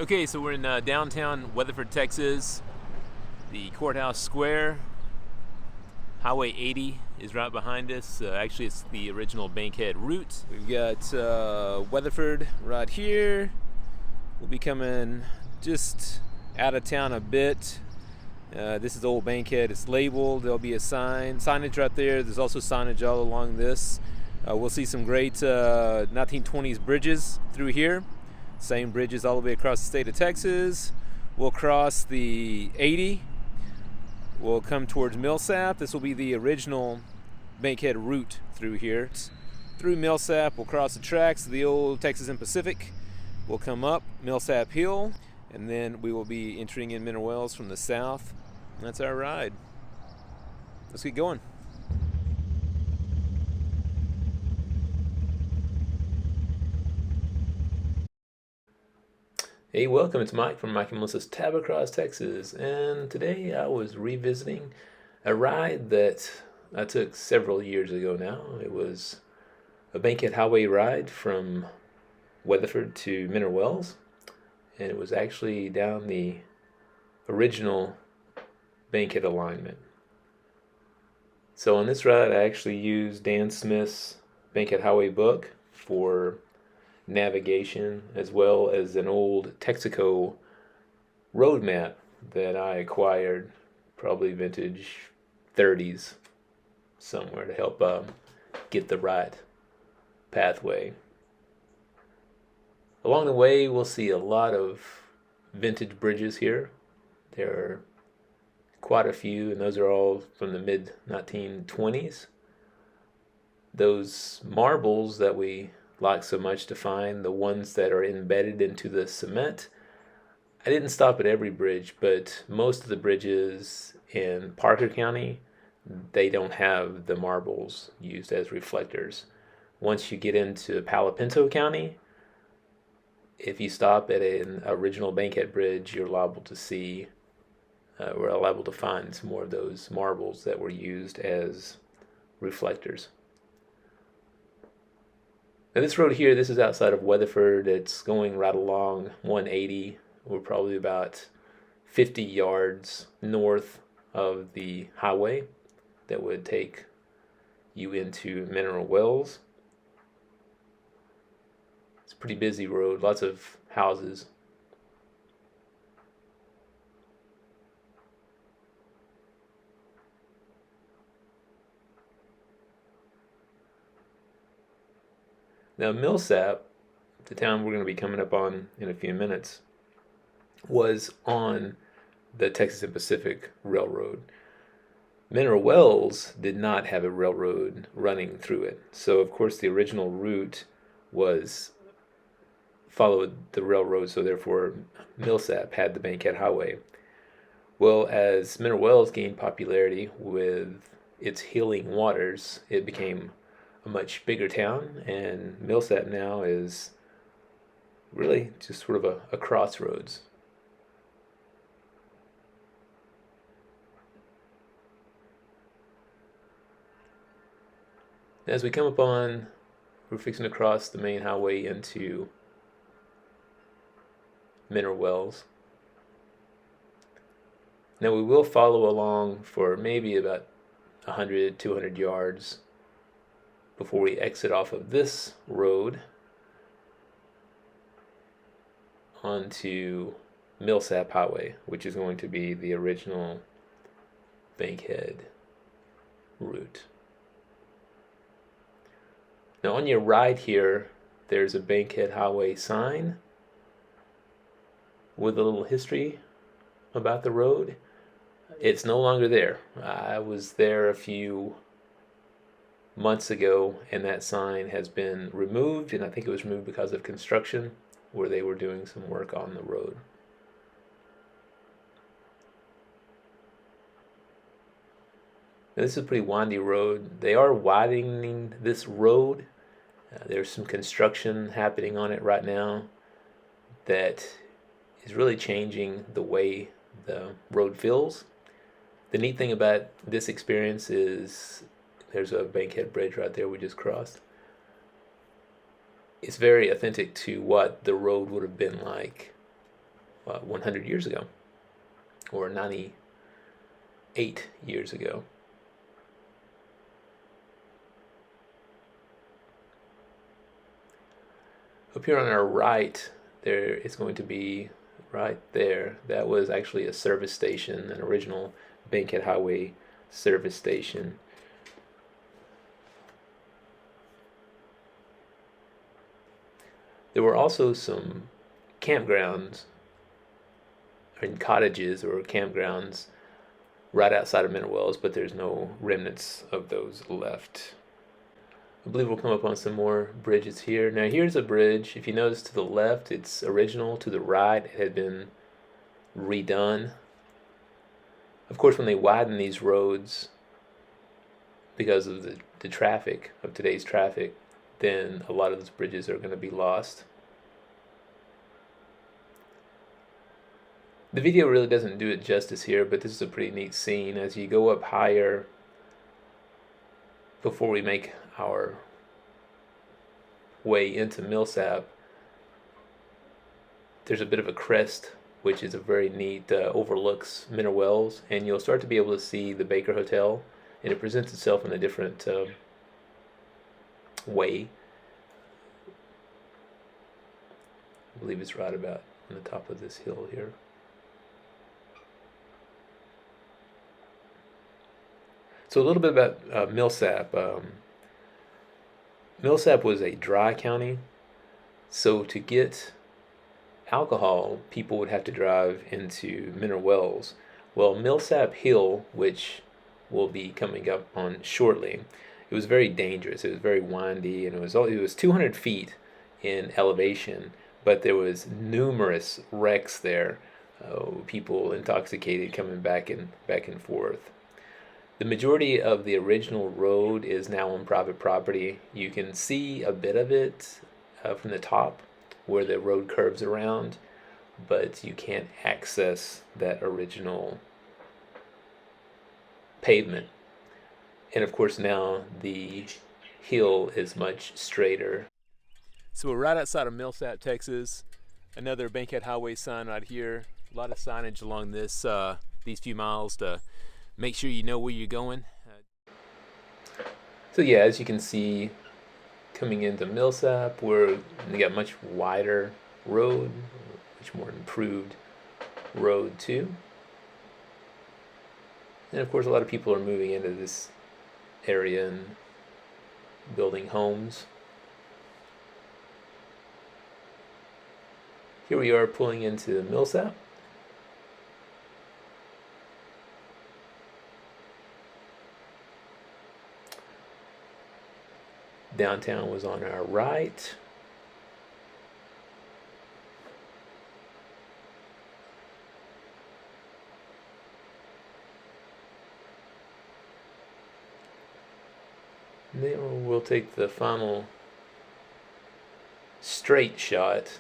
Okay, so we're in downtown Weatherford, Texas. The courthouse square. Highway 80 is right behind us. Actually, it's the original Bankhead Route. We've got Weatherford right here. We'll be coming just out of town a bit. This is Old Bankhead. It's labeled. There'll be a signage right there. There's also signage all along this. We'll see some great 1920s bridges through here. Same bridges all the way across the state of Texas. We'll cross the 80. We'll come towards Millsap. This will be the original Bankhead Route through here. Through Millsap, we'll cross the tracks of the old Texas and Pacific. We'll come up Millsap Hill, and then we will be entering in Mineral Wells from the south. And that's our ride. Let's get going. Hey, welcome. It's Mike from Mike and Melissa's Tab Across Texas, and today I was revisiting a ride that I took several years ago now. It was a Bankhead Highway ride from Weatherford to Mineral Wells, and it was actually down the original Bankhead alignment. So on this ride, I actually used Dan Smith's Bankhead Highway book for navigation, as well as an old Texaco road map that I acquired, probably vintage 30s somewhere, to help get the right pathway. Along the way, we'll see a lot of vintage bridges here. There are quite a few, and those are all from the mid 1920s. Those marbles that we like so much to find, the ones that are embedded into the cement. I didn't stop at every bridge, but most of the bridges in Parker County, they don't have the marbles used as reflectors. Once you get into Pinto County, if you stop at an original Bankhead bridge, you're liable to see, we're liable to find some more of those marbles that were used as reflectors. Now this road here, this is outside of Weatherford. It's going right along 180. We're probably about 50 yards north of the highway that would take you into Mineral Wells. It's a pretty busy road, lots of houses. Now, Millsap, the town we're going to be coming up on in a few minutes, was on the Texas and Pacific Railroad. Mineral Wells did not have a railroad running through it. So, of course, the original route followed the railroad, so therefore Millsap had the Bankhead Highway. Well, as Mineral Wells gained popularity with its healing waters, it became a much bigger town, and Millsap now is really just sort of a crossroads. As we come up on, we're fixing to cross the main highway into Mineral Wells. Now we will follow along for maybe about 100, 200 yards before we exit off of this road onto Millsap Highway, which is going to be the original Bankhead route. Now on your right here, there's a Bankhead Highway sign with a little history about the road. It's no longer there. I was there a few months ago, and that sign has been removed, and I think it was removed because of construction, where they were doing some work on the road. Now, this is a pretty windy road. They are widening this road. There's some construction happening on it right now that is really changing the way the road feels. The neat thing about this experience is there's a Bankhead Bridge right there we just crossed. It's very authentic to what the road would have been like 100 years ago, or 98 years ago. Up here on our right, there is going to be right there. That was actually a service station, an original Bankhead Highway service station. There were also some campgrounds and cottages or campgrounds right outside of Mineral Wells, but there's no remnants of those left. I believe we'll come up on some more bridges here. Now here's a bridge. If you notice to the left, it's original. To the right, it had been redone. Of course, when they widen these roads, because of the traffic, of today's traffic, then a lot of those bridges are going to be lost. The video really doesn't do it justice here, but this is a pretty neat scene. As you go up higher, before we make our way into Millsap, there's a bit of a crest, which is a very neat, overlooks Mineral Wells, and you'll start to be able to see the Baker Hotel, and it presents itself in a different way. I believe it's right about on the top of this hill here. So a little bit about Millsap. Millsap was a dry county, so to get alcohol, people would have to drive into Mineral Wells. Well, Millsap Hill, which we'll be coming up on shortly, it was very dangerous. It was very windy, and it was 200 feet in elevation, but there was numerous wrecks there. People intoxicated coming back and forth. The majority of the original road is now on private property. You can see a bit of it from the top where the road curves around, but you can't access that original pavement. And of course now the hill is much straighter. So we're right outside of Millsap, Texas. Another Bankhead Highway sign right here. A lot of signage along this these few miles to make sure you know where you're going. So yeah, as you can see, coming into Millsap, we got much wider road, much more improved road too. And of course, a lot of people are moving into this area and building homes. Here we are pulling into Millsap. Downtown was on our right. Then we'll take the final straight shot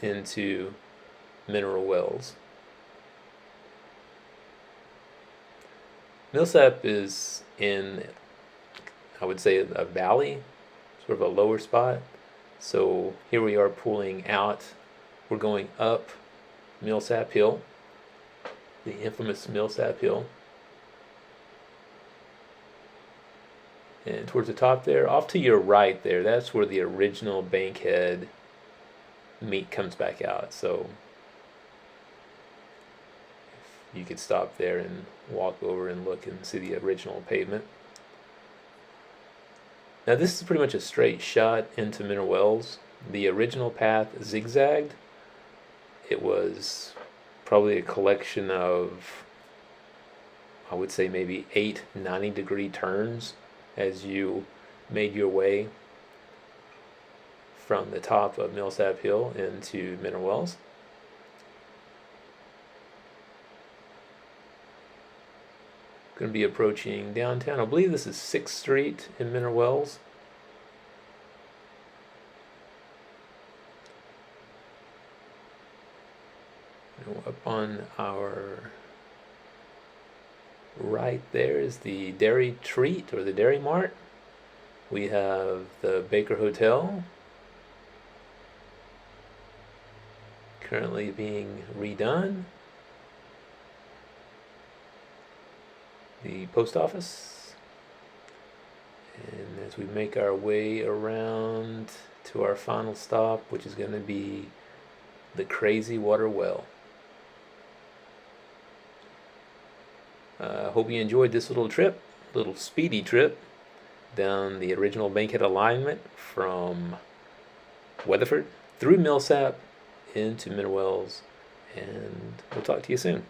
into Mineral Wells. Millsap is in, I would say, a valley, sort of a lower spot. So here we are pulling out. We're going up Millsap Hill, the infamous Millsap Hill. And towards the top there, off to your right there, that's where the original Bankhead meat comes back out. So you could stop there and walk over and look and see the original pavement. Now this is pretty much a straight shot into Mineral Wells. The original path zigzagged. It was probably a collection of, I would say, maybe 8 90-degree turns as you made your way from the top of Millsap Hill into Mineral Wells. Going to be approaching downtown. I believe this is 6th Street in Mineral Wells. Up on our right there is the Dairy Treat, or the Dairy Mart. We have the Baker Hotel currently being redone. The post office. And as we make our way around to our final stop, which is going to be the Crazy Water Well. Hope you enjoyed this little speedy trip down the original Bankhead alignment from Weatherford through Millsap into Mineral Wells, and we'll talk to you soon.